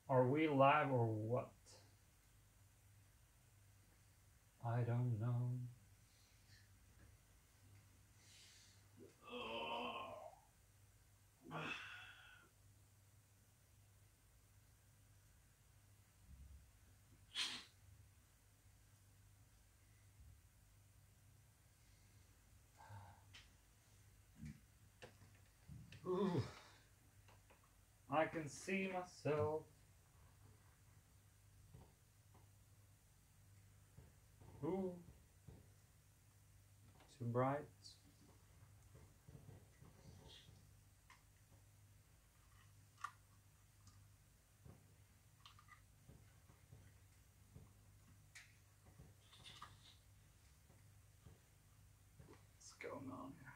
Are we live or what? I don't know. Ooh. I can see myself. Ooh. Too bright. What's going on here?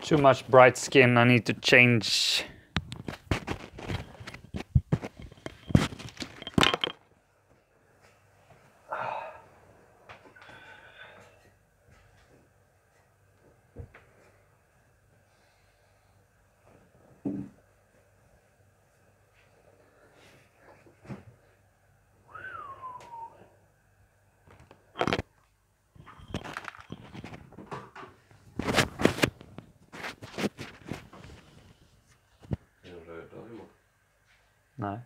Too much bright skin. I need to change. Nej,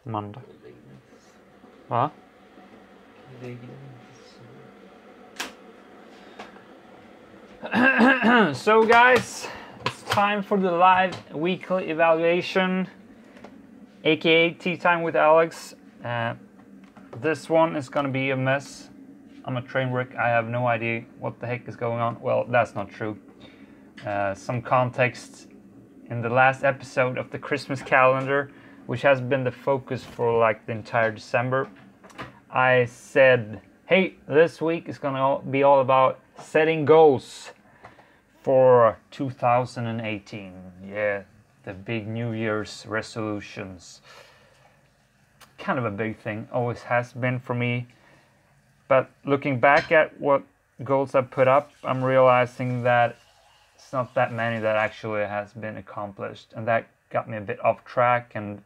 måndag. Va? So guys, it's time for the live weekly evaluation, aka Tea Time with Alex. This one is gonna be a mess. I'm a train wreck. I have no idea what the heck is going on. Well, that's not true. Some context. In the last episode of the Christmas Calendar, which has been the focus for like the entire December, I said, hey, this week is gonna be all about setting goals for 2018. Yeah, the big New Year's resolutions. Kind of a big thing, always has been for me. But looking back at what goals I've put up, I'm realizing that it's not that many that actually has been accomplished, and that got me a bit off track. And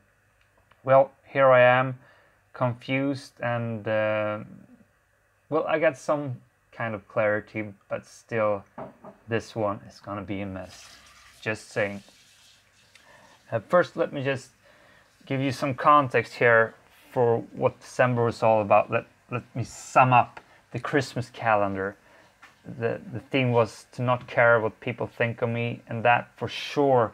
well, here I am, confused, and well, I got some kind of clarity, but still, this one is gonna be a mess. Just saying. First, let me just give you some context here for what December was all about. Let me sum up the Christmas calendar. The theme was to not care what people think of me, and that for sure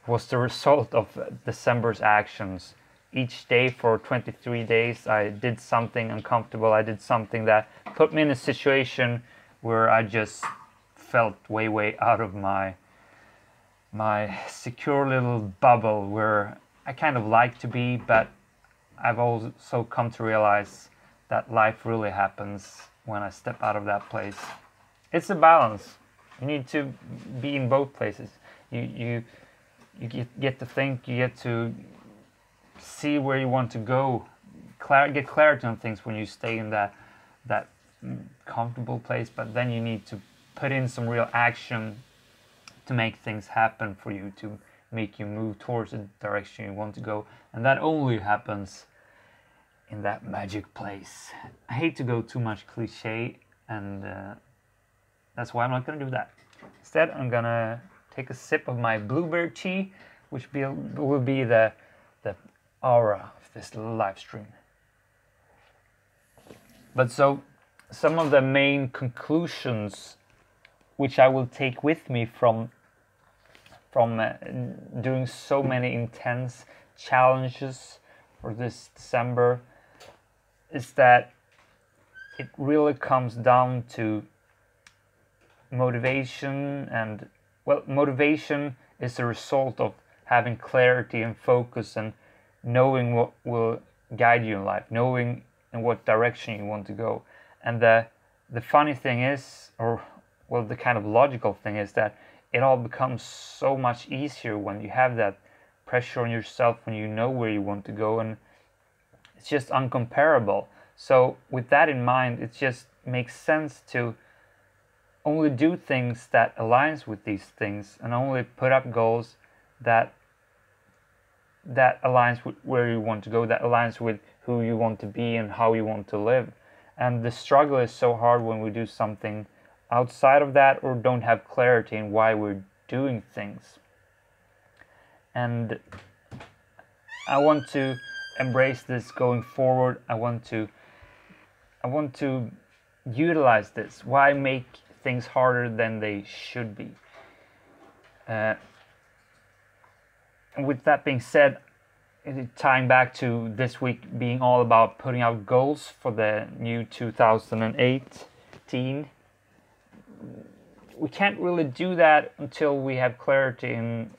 was the result of December's actions. Each day for 23 days I did something uncomfortable. I did something that put me in a situation where I just felt way out of my secure little bubble where I kind of like to be, but I've also come to realize that life really happens when I step out of that place. It's a balance. You need to be in both places. You get to think, you get to see where you want to go, get clarity on things when you stay in that comfortable place, but then you need to put in some real action to make things happen for you, to make you move towards the direction you want to go. And that only happens in that magic place. I hate to go too much cliche, and that's why I'm not gonna do that. Instead, I'm gonna take a sip of my blueberry tea, which will be the aura of this little live stream. But so, some of the main conclusions which I will take with me from doing so many intense challenges for this December is that it really comes down to motivation, and well, motivation is a result of having clarity and focus and knowing what will guide you in life, knowing in what direction you want to go. And the funny thing is, or well, the kind of logical thing is that it all becomes so much easier when you have that pressure on yourself, when you know where you want to go, and it's just uncomparable. So with that in mind, it just makes sense to only do things that aligns with these things, and only put up goals that aligns with where you want to go, that aligns with who you want to be and how you want to live. And the struggle is so hard when we do something outside of that, or don't have clarity in why we're doing things. And I want to embrace this going forward. I want to utilize this. Why make things harder than they should be? And with that being said, tying back to this week being all about putting out goals for the new 2018, we can't really do that until we have clarity in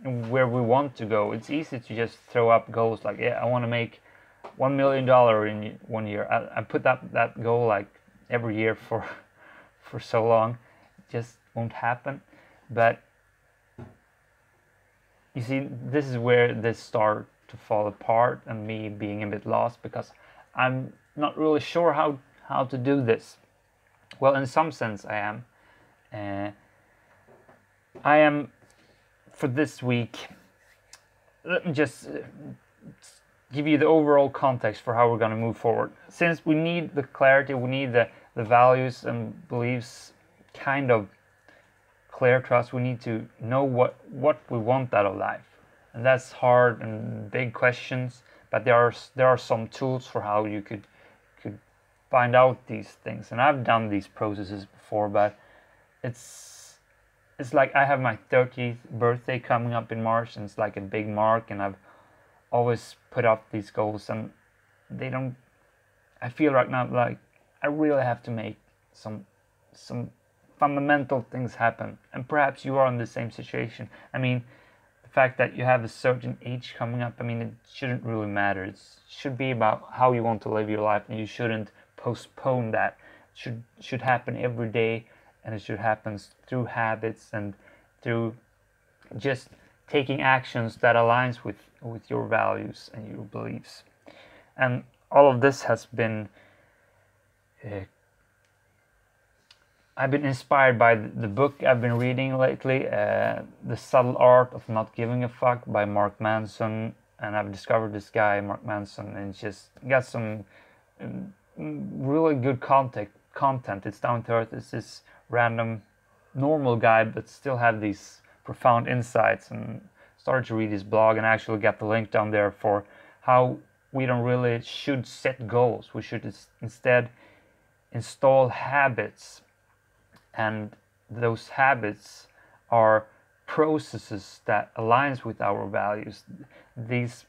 where we want to go. It's easy to just throw up goals like, yeah, I want to make $1 million in 1 year. I put that goal like every year for so long. It just won't happen. But you see, this is where this started to fall apart, and me being a bit lost, because I'm not really sure how to do this. Well, in some sense I am. I am, for this week, let me just give you the overall context for how we're going to move forward. Since we need the clarity, we need the values and beliefs kind of clear to us, we need to know what we want out of life. And that's hard and big questions, but there are some tools for how you could find out these things. And I've done these processes before, but it's like I have my 30th birthday coming up in March, and it's like a big mark, and I've always put up these goals, and I feel right now like I really have to make some fundamental things happen. And perhaps you are in the same situation. I mean, the fact that you have a certain age coming up, I mean, it shouldn't really matter. It should be about how you want to live your life, and you shouldn't postpone that. It should happen every day, and it should happen through habits and through just taking actions that aligns with your values and your beliefs. And all of this has been I've been inspired by the book I've been reading lately, The Subtle Art of Not Giving a Fuck by Mark Manson. And I've discovered this guy, Mark Manson, and it's just got some really good content. It's down to earth. It's this random, normal guy, but still have these profound insights. And started to read his blog, and actually got the link down there for how we don't really should set goals. We should instead install habits. And those habits are processes that aligns with our values. These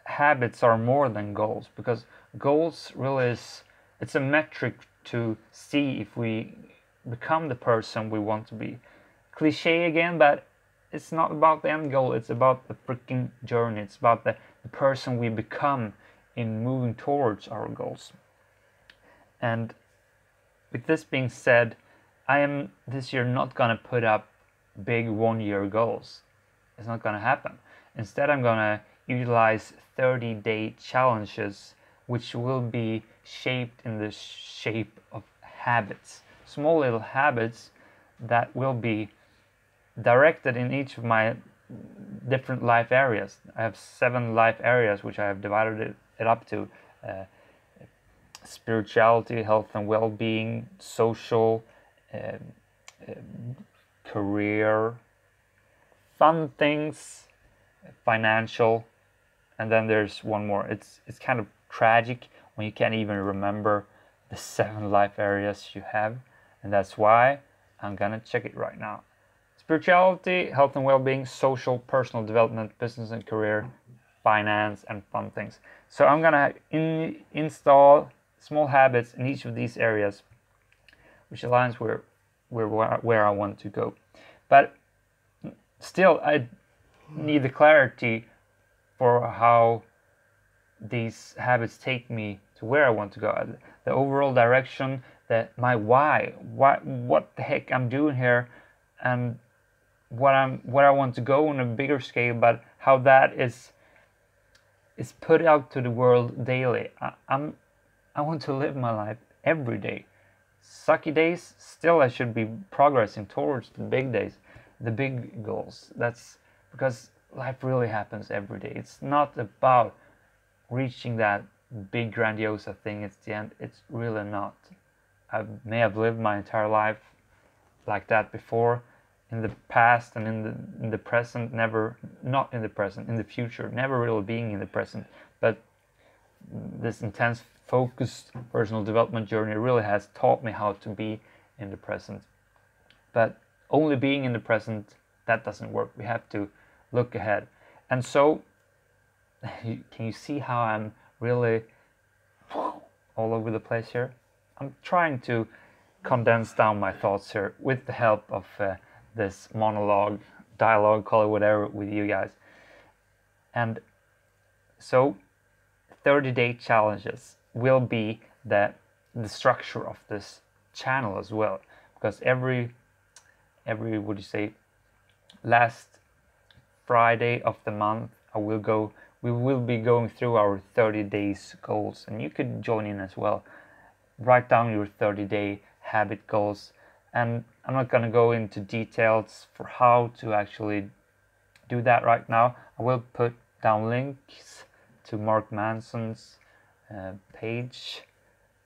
habits are more than goals, because goals really it's a metric to see if we become the person we want to be. Cliche again, but it's not about the end goal. It's about the freaking journey. It's about the person we become in moving towards our goals. And with this being said, I am this year not gonna put up big 1 year goals. It's not gonna happen. Instead, I'm gonna utilize 30-day challenges, which will be shaped in the shape of habits. Small little habits that will be directed in each of my different life areas. I have 7 life areas, which I have divided it up to. Spirituality, health and well-being, social, career, fun things, financial, and then there's one more. It's kind of tragic when you can't even remember the 7 life areas you have, and that's why I'm gonna check it right now. Spirituality, health and well-being, social, personal development, business and career, finance, and fun things. So I'm gonna install small habits in each of these areas, which aligns where I want to go. But still, I need the clarity for how these habits take me to where I want to go, the overall direction, that my why, what the heck I'm doing here, and where I want to go on a bigger scale, but how that is put out to the world daily. I want to live my life every day. Sucky days, still I should be progressing towards the big days, the big goals. That's because life really happens every day. It's not about reaching that big grandiose thing at the end. It's really not. I may have lived my entire life like that before, in the past and in the present, never, not in the present, in the future, never really being in the present. But this intense, focused personal development journey really has taught me how to be in the present. But only being in the present, that doesn't work. We have to look ahead. And so, can you see how I'm really all over the place here? I'm trying to condense down my thoughts here with the help of this monologue, dialogue, call it whatever, with you guys. And so 30-day challenges will be the structure of this channel as well, because every would you say last Friday of the month we will be going through our 30 days goals, and you could join in as well. Write down your 30-day habit goals, and I'm not going to go into details for how to actually do that right now. I will put down links to Mark Manson's page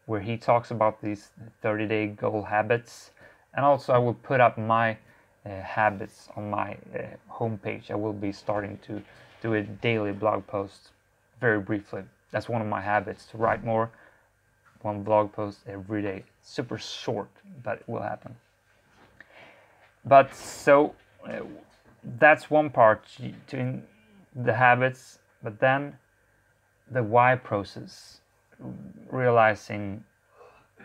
where he talks about these 30-day goal habits, and also I will put up my habits on my homepage. I will be starting to do a daily blog post, very briefly. That's one of my habits, to write more, one blog post every day. Super short, but it will happen. But so that's one part, to the habits, but then the why process, realizing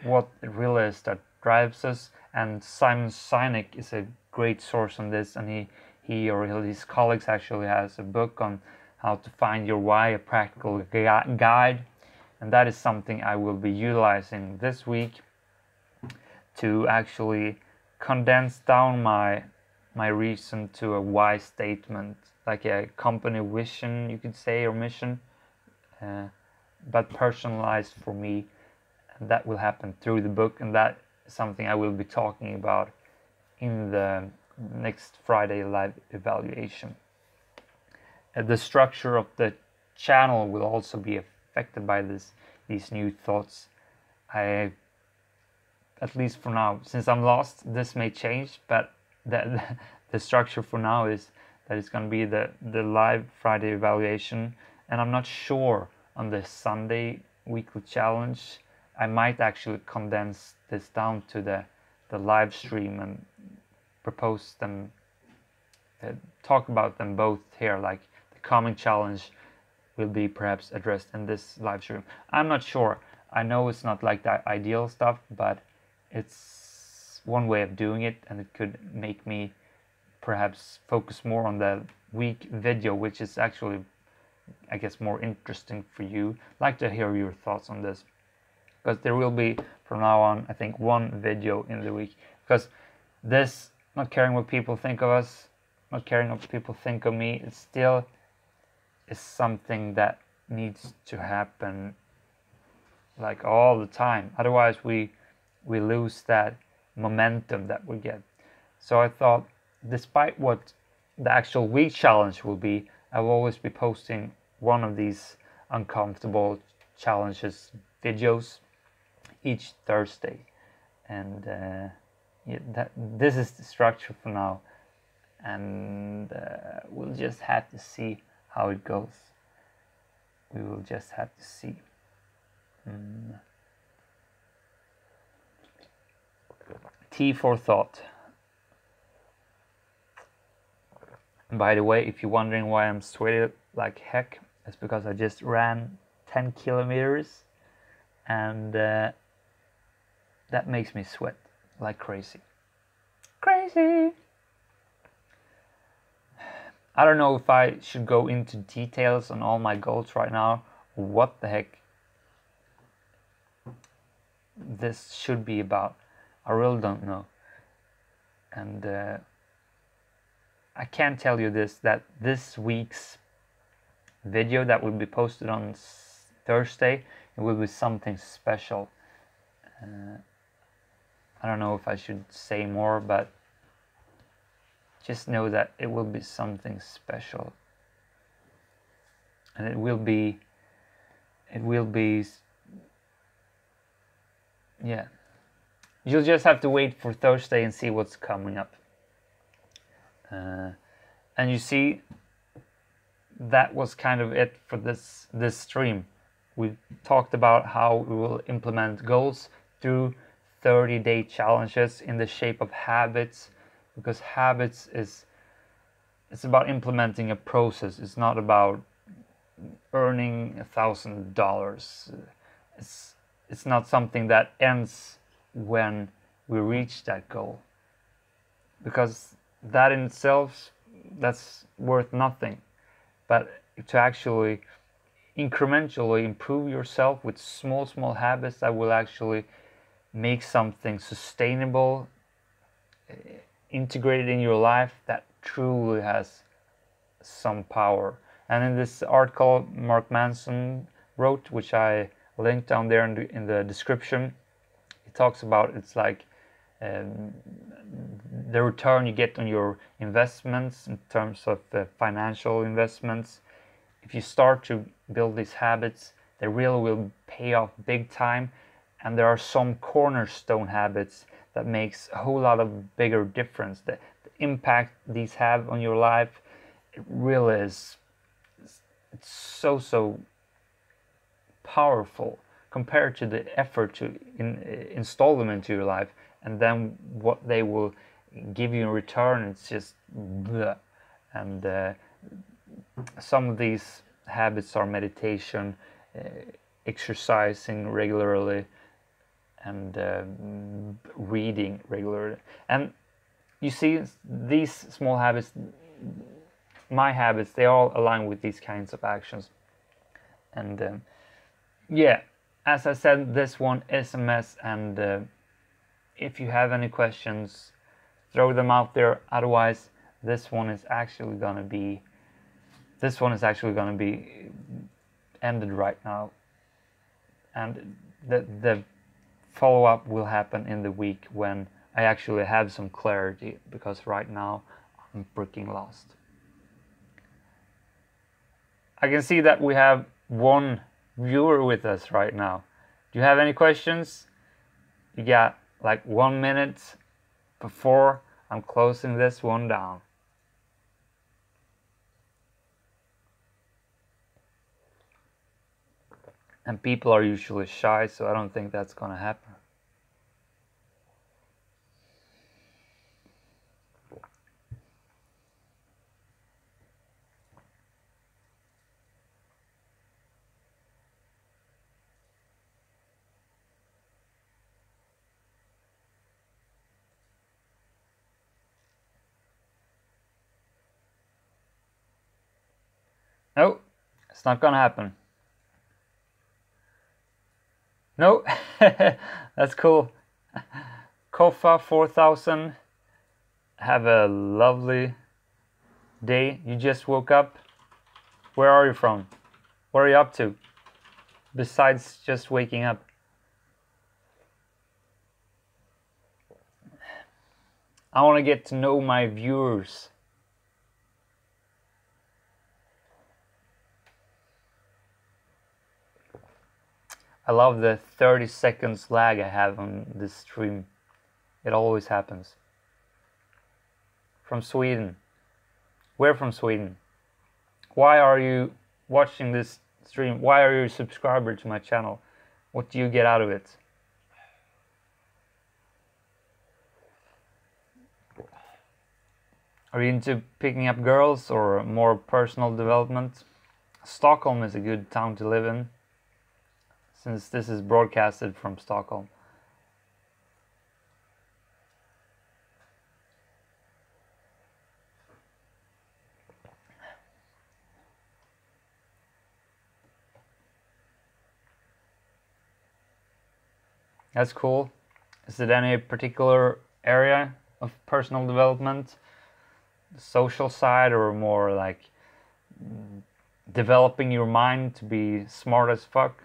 what it really is that drives us. And Simon Sinek is a great source on this, and he or his colleagues actually has a book on how to find your why, a practical guide, and that is something I will be utilizing this week to actually condense down my reason to a why statement, like a company vision, you could say, or mission, but personalized for me. And that will happen through the book, and that is something I will be talking about in the next Friday live evaluation. The structure of the channel will also be affected by these new thoughts. At least for now, since I'm lost, this may change, but the structure for now is that it's going to be the live Friday evaluation, and I'm not sure on the Sunday weekly challenge. I might actually condense this down to the live stream and propose them, talk about them both here, like the coming challenge will be perhaps addressed in this live stream. I'm not sure. I know it's not like that ideal stuff, but it's one way of doing it, and it could make me perhaps focus more on the week video, which is actually, I guess, more interesting for you. I'd like to hear your thoughts on this, because there will be from now on, I think, one video in the week, because this, not caring what people think of us, not caring what people think of me, it still is something that needs to happen like all the time. Otherwise we lose that momentum that we get. So I thought, despite what the actual week challenge will be, I will always be posting one of these uncomfortable challenges videos each Thursday. And yeah, this is the structure for now, and we'll just have to see how it goes. We will just have to see. T for thought. And by the way, if you're wondering why I'm sweaty like heck, it's because I just ran 10 kilometers, and that makes me sweat like crazy. Crazy! I don't know if I should go into details on all my goals right now, or what the heck this should be about. I really don't know. And I can tell you this, that this week's video that will be posted on Thursday, it will be something special. I don't know if I should say more, but just know that it will be something special. And it will be, yeah. You'll just have to wait for Thursday and see what's coming up. And you see, that was kind of it for this stream. We talked about how we will implement goals through 30-day challenges in the shape of habits, because habits it's about implementing a process. It's not about earning $1,000. It's not something that ends when we reach that goal, because that in itself, that's worth nothing. But to actually incrementally improve yourself with small habits that will actually make something sustainable, integrated in your life, that truly has some power. And in this article Mark Manson wrote, which I linked down there in the description, he talks about it's like the return you get on your investments in terms of financial investments. If you start to build these habits, they really will pay off big time. And there are some cornerstone habits that makes a whole lot of bigger difference. The impact these have on your life, it really is, it's so powerful compared to the effort to install them into your life, and then what they will give you in return, it's just bleh. And some of these habits are meditation, exercising regularly, and reading regularly. And you see, these small habits, my habits, they all align with these kinds of actions. And yeah, as I said, this one is a mess, and if you have any questions, throw them out there. Otherwise, this one is actually gonna be ended right now, and the follow-up will happen in the week when I actually have some clarity, because right now I'm freaking lost. I can see that we have one viewer with us right now. Do you have any questions? You got like 1 minute before I'm closing this one down. And people are usually shy, so I don't think that's gonna happen. No, it's not gonna happen. No, that's cool. Kofa 4000, have a lovely day. You just woke up. Where are you from? What are you up to besides just waking up? I want to get to know my viewers. I love the 30 seconds lag I have on this stream. It always happens. From Sweden. Where from Sweden? Why are you watching this stream? Why are you a subscriber to my channel? What do you get out of it? Are you into picking up girls or more personal development? Stockholm is a good town to live in, since this is broadcasted from Stockholm. That's cool. Is it any particular area of personal development? The social side, or more like developing your mind to be smart as fuck?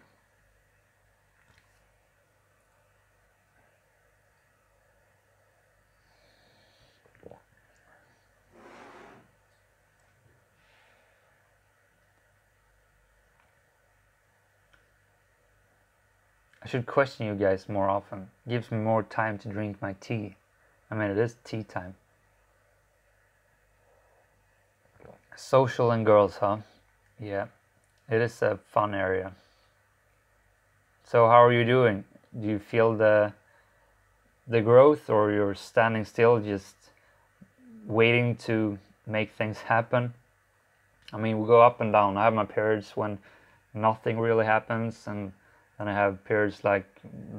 I should question you guys more often. It gives me more time to drink my tea. I mean, it is tea time. Social and girls, huh? Yeah, it is a fun area. So how are you doing? Do you feel the growth, or you're standing still just waiting to make things happen? I mean, we go up and down. I have my periods when nothing really happens, and then I have periods like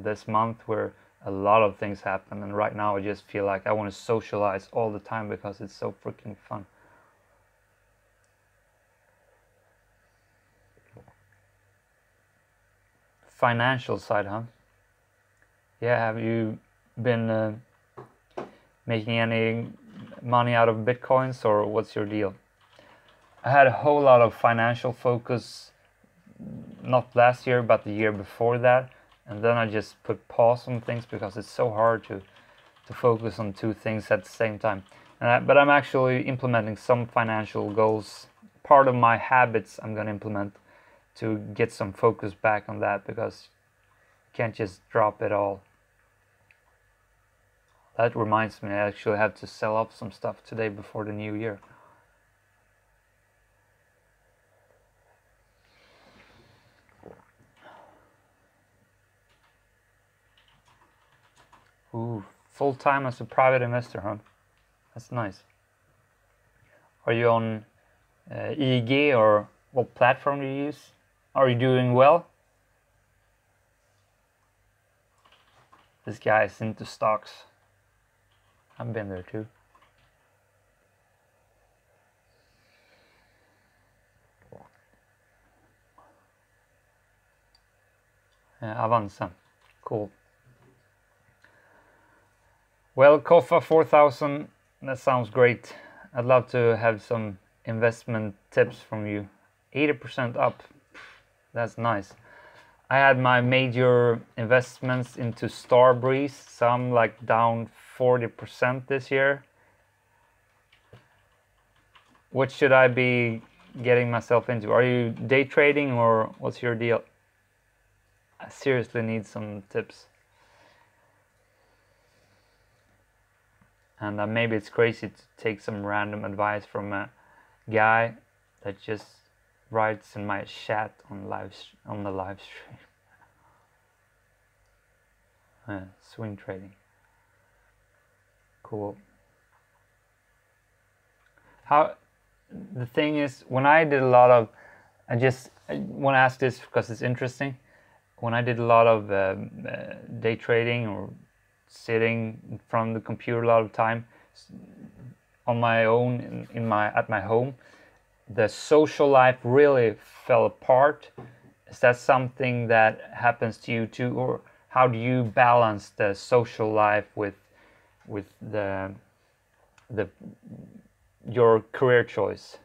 this month where a lot of things happen, and right now I just feel like I want to socialize all the time because it's so freaking fun. Financial side, huh? Yeah, have you been making any money out of Bitcoins, or what's your deal? I had a whole lot of financial focus, not last year, but the year before that. And then I just put pause on things because it's so hard to focus on two things at the same time. But I'm actually implementing some financial goals. Part of my habits I'm going to implement to get some focus back on that, because you can't just drop it all. That reminds me, I actually have to sell off some stuff today before the new year. Ooh, full-time as a private investor, huh? That's nice. Are you on EEG, or what platform do you use? Are you doing well? This guy is into stocks. I've been there too. Avanza. Cool. Well, Kofa 4000, that sounds great. I'd love to have some investment tips from you. 80% up. That's nice. I had my major investments into Starbreeze, some like down 40% this year. What should I be getting myself into? Are you day trading, or what's your deal? I seriously need some tips. And maybe it's crazy to take some random advice from a guy that just writes in my chat on the live stream. Swing trading. Cool. The thing is, when I did a lot of, I want to ask this because it's interesting. When I did a lot of day trading, or sitting in front of the computer a lot of time on my own at my home, the social life really fell apart. Is that something that happens to you too, or how do you balance the social life with your career choice?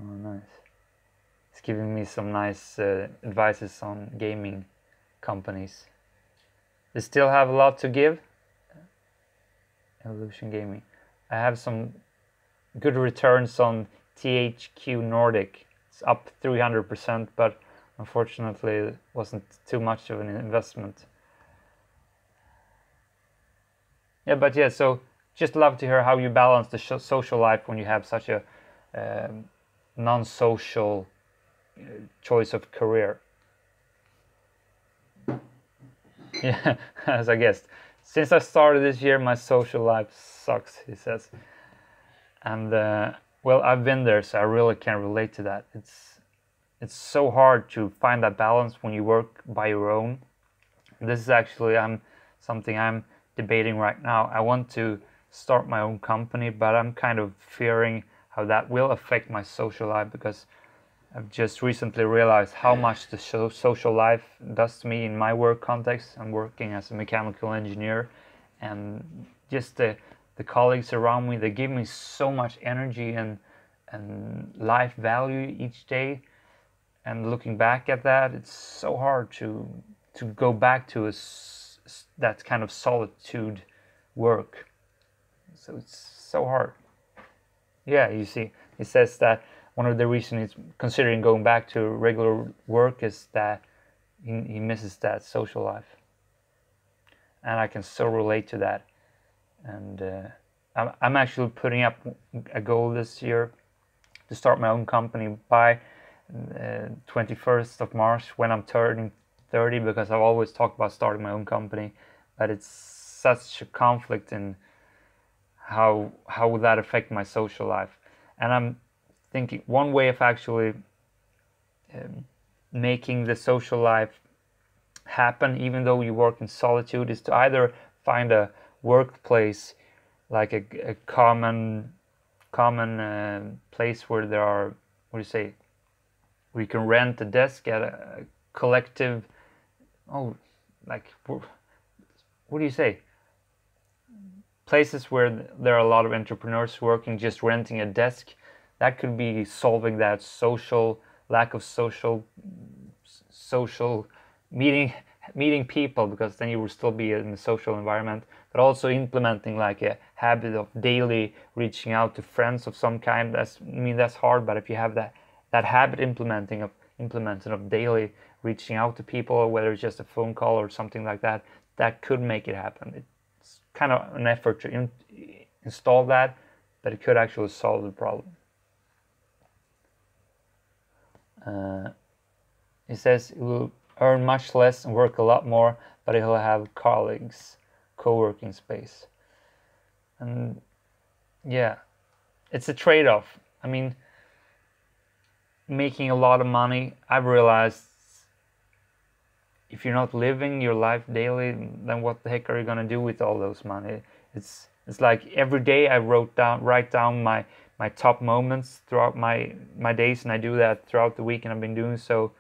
Oh, nice. It's giving me some nice advices on gaming companies. They still have a lot to give. Evolution Gaming. I have some good returns on THQ Nordic. It's up 300%, but unfortunately it wasn't too much of an investment. Yeah, but yeah, so just love to hear how you balance the social life when you have such a non-social choice of career. Yeah, as I guessed. Since I started this year, my social life sucks, he says. And well, I've been there, so I really can relate to that. It's so hard to find that balance when you work by your own. This is actually something I'm debating right now. I want to start my own company, but I'm kind of fearing how that will affect my social life, because I've just recently realized how much the social life does to me in my work context. I'm working as a mechanical engineer, and just the colleagues around me, they give me so much energy and life value each day. And looking back at that, it's so hard to go back to that kind of solitude work. So it's so hard. Yeah, you see, he says that one of the reasons he's considering going back to regular work is that he misses that social life. And I can so relate to that. And I'm actually putting up a goal this year to start my own company by 21st of March, when I'm turning 30, because I've always talked about starting my own company, but it's such a conflict in how would that affect my social life. And I'm thinking one way of actually making the social life happen, even though you work in solitude, is to either find a workplace, like a common place where there are, what do you say, where you can rent a desk at a collective, like, what do you say, places where there are a lot of entrepreneurs working, just renting a desk. That could be solving that lack of social meeting people, because then you will still be in a social environment, but also implementing like a habit of daily reaching out to friends of some kind. That's hard, but if you have that habit implemented of daily reaching out to people, whether it's just a phone call or something like that, that could make it happen. It's kind of an effort to install that, but it could actually solve the problem. He says he will earn much less and work a lot more, but he'll have colleagues, co-working space. And yeah, it's a trade-off. I mean, making a lot of money, I've realized if you're not living your life daily, then what the heck are you gonna do with all those money? It's like every day I write down my top moments throughout my days, and I do that throughout the week, and I've been doing so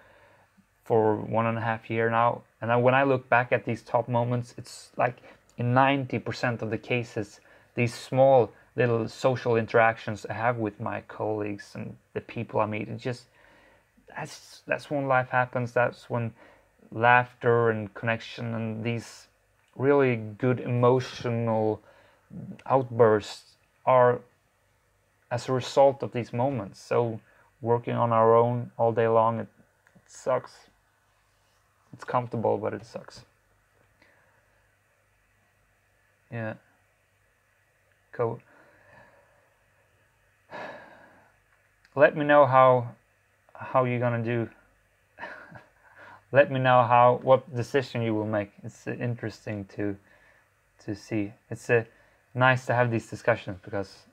for 1.5 years now. And then when I look back at these top moments, it's like in 90% of the cases, these small little social interactions I have with my colleagues and the people I meet. It's just, that's when life happens. That's when laughter and connection and these really good emotional outbursts are as a result of these moments. So working on our own all day long, it sucks. It's comfortable, but it sucks. Yeah. Cool. Let me know how you're gonna do. Let me know what decision you will make. It's interesting to see. It's nice to have these discussions, because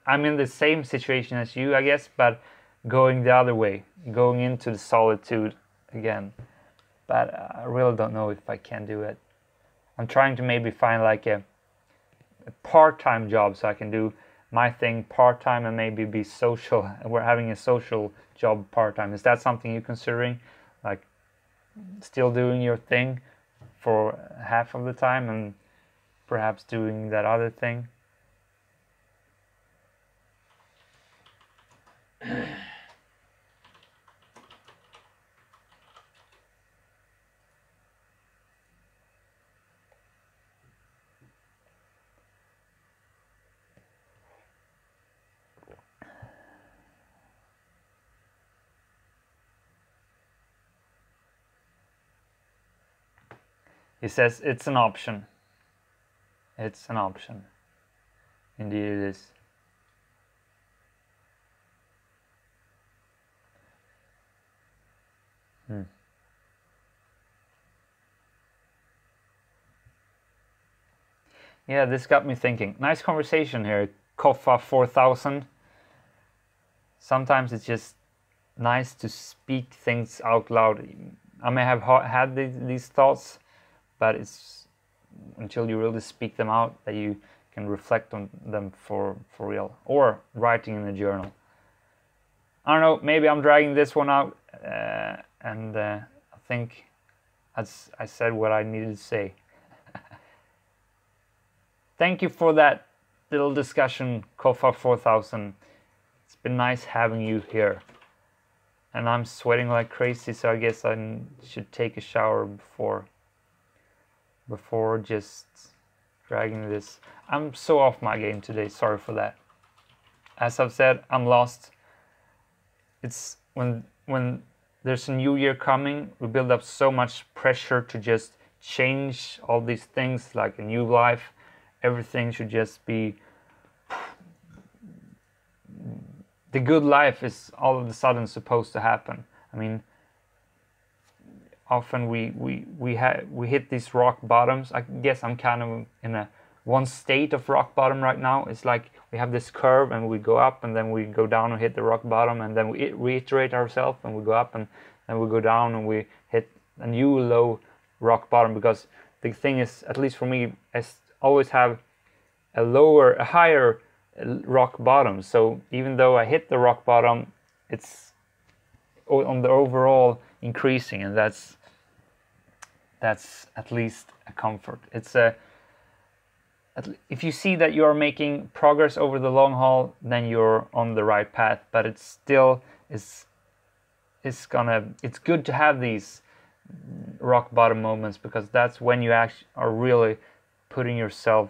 I'm in the same situation as you, I guess, but going the other way, going into the solitude again. But I really don't know if I can do it. I'm trying to maybe find like a part-time job, so I can do my thing part-time and maybe be social. We're having a social job part-time. Is that something you're considering? Like still doing your thing for half of the time and perhaps doing that other thing? He says it's an option. It's an option. Indeed it is. Yeah, this got me thinking. Nice conversation here, Koffa 4000. Sometimes it's just nice to speak things out loud. I may have had these thoughts, but it's until you really speak them out that you can reflect on them for real, or writing in a journal. I don't know, maybe I'm dragging this one out, and I think I said what I needed to say. Thank you for that little discussion, Kofa 4000. It's been nice having you here. And I'm sweating like crazy, so I guess I should take a shower before just dragging this. I'm so off my game today, sorry for that. As I've said, I'm lost. It's when there's a new year coming, we build up so much pressure to just change all these things, like a new life. Everything should just be... The good life is all of a sudden supposed to happen. I mean, often we hit these rock bottoms. I guess I'm kind of in one state of rock bottom right now. It's like we have this curve and we go up and then we go down and hit the rock bottom, and then we reiterate ourselves and we go up and then we go down and we hit a new low rock bottom. Because the thing is, at least for me, I always have a higher rock bottom. So even though I hit the rock bottom, it's on the overall increasing, and that's at least a comfort. It's if you see that you are making progress over the long haul, then you're on the right path. But it still is it's good to have these rock bottom moments, because that's when you actually are really putting yourself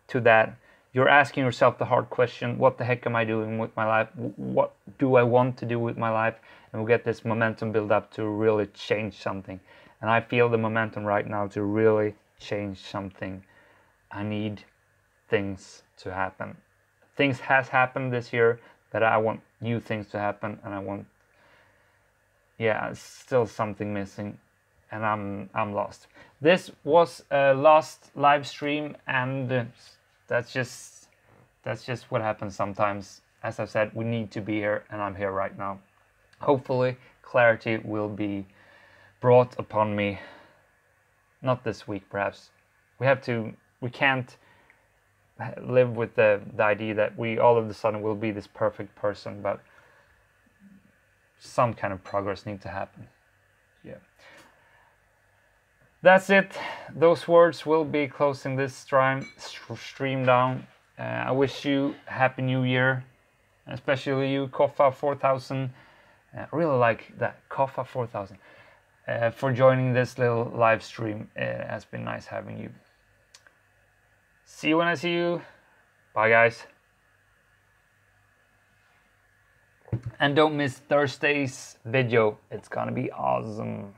to that. You're asking yourself the hard question: what the heck am I doing with my life? What do I want to do with my life? And we'll get this momentum build up to really change something. And I feel the momentum right now to really change something. I need things to happen. Things has happened this year, but I want new things to happen, and I want, still something missing, and I'm lost. This was a last live stream, and that's just what happens sometimes. As I said, we need to be here, and I'm here right now. Hopefully clarity will be brought upon me, not this week perhaps. We can't live with the idea that we all of a sudden will be this perfect person, but some kind of progress needs to happen. Yeah. That's it. Those words will be closing this stream down. I wish you a happy new year, especially you, Kofa 4000. I really like that, Kofa 4000, for joining this little live stream. It has been nice having you. See you when I see you. Bye, guys. And don't miss Thursday's video. It's gonna be awesome.